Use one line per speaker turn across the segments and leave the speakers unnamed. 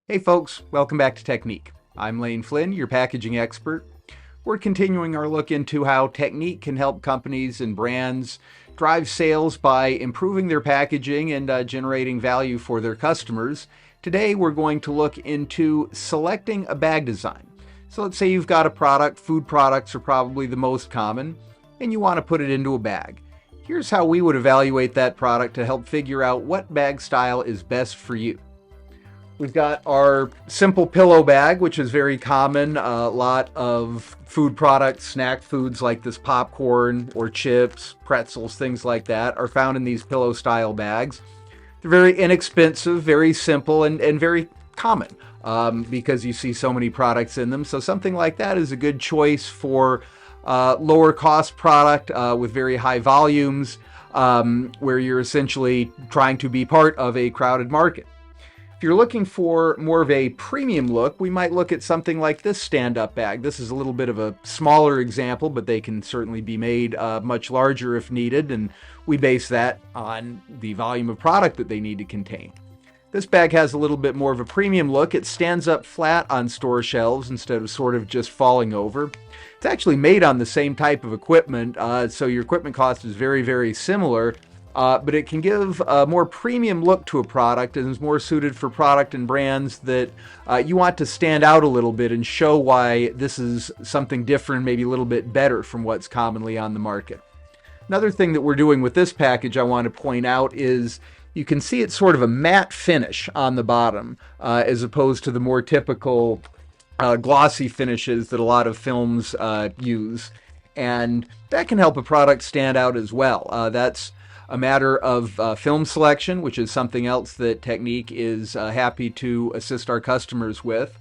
Hey folks, welcome back to Technik. I'm Flynn, your packaging expert. We're continuing our look into how Technik can help companies and brands drive sales by improving their packaging and generating value for their customers. Today we're going to look into selecting a bag design. So let's say you've got a product, food products are probably the most common, and you want to put it into a bag. Here's how we would evaluate that product to help figure out what bag style is best for you. We've got our simple pillow bag, which is very common. A lot of food products, snack foods like this popcorn or chips, pretzels, things like that are found in these pillow style bags. They're very inexpensive, very simple, and very common because you see so many products in them. So something like that is a good choice for lower cost product with very high volumes where you're essentially trying to be part of a crowded market. If you're looking for more of a premium look, we might look at something like this stand-up bag. This is a little bit of a smaller example, but they can certainly be made much larger if needed, and we base that on the volume of product that they need to contain. This bag has a little bit more of a premium look. It stands up flat on store shelves instead of sort of just falling over. It's actually made on the same type of equipment, so your equipment cost is very, very similar. But it can give a more premium look to a product and is more suited for product and brands that you want to stand out a little bit and show why this is something different, maybe a little bit better from what's commonly on the market. Another thing that we're doing with this package I want to point out is you can see it's sort of a matte finish on the bottom as opposed to the more typical glossy finishes that a lot of films use. And that can help a product stand out as well. That's a matter of film selection, which is something else that Technik is happy to assist our customers with.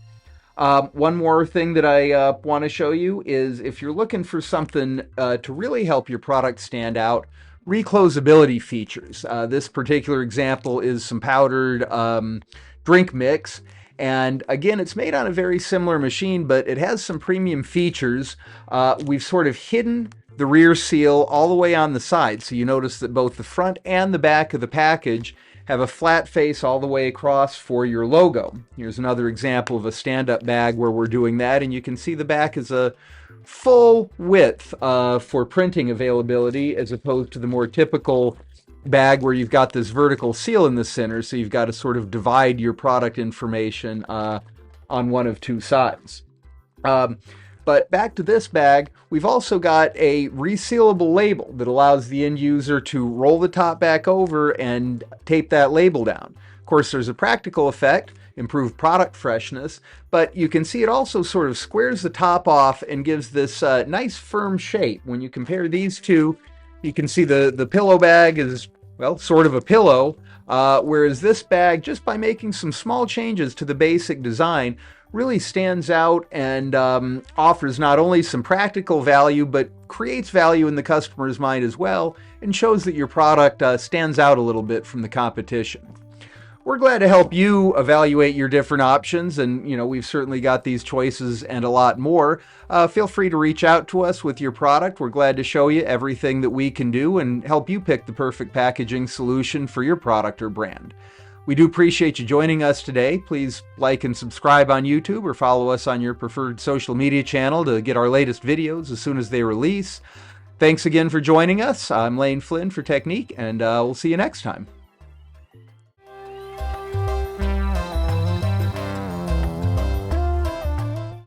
One more thing that I want to show you is if you're looking for something to really help your product stand out, re-closability features. This particular example is some powdered drink mix. And again, it's made on a very similar machine, but it has some premium features. We've sort of hidden the rear seal all the way on the side. So you notice that both the front and the back of the package have a flat face all the way across for your logo. Here's another example of a stand-up bag where we're doing that, and you can see the back is a full width for printing availability as opposed to the more typical bag where you've got this vertical seal in the center, so you've got to sort of divide your product information on one of two sides. But back to this bag, we've also got a resealable label that allows the end user to roll the top back over and tape that label down. Of course, there's a practical effect, improved product freshness, but you can see it also sort of squares the top off and gives this nice firm shape. When you compare these two, you can see the pillow bag is, well, sort of a pillow, whereas this bag, just by making some small changes to the basic design, really stands out and offers not only some practical value, but creates value in the customer's mind as well, and shows that your product stands out a little bit from the competition. We're glad to help you evaluate your different options, and we've certainly got these choices and a lot more. Feel free to reach out to us with your product. We're glad to show you everything that we can do and help you pick the perfect packaging solution for your product or brand. We do appreciate you joining us today. Please like and subscribe on YouTube or follow us on your preferred social media channel to get our latest videos as soon as they release. Thanks again for joining us. I'm Flynn for Technik, and we'll see you next time.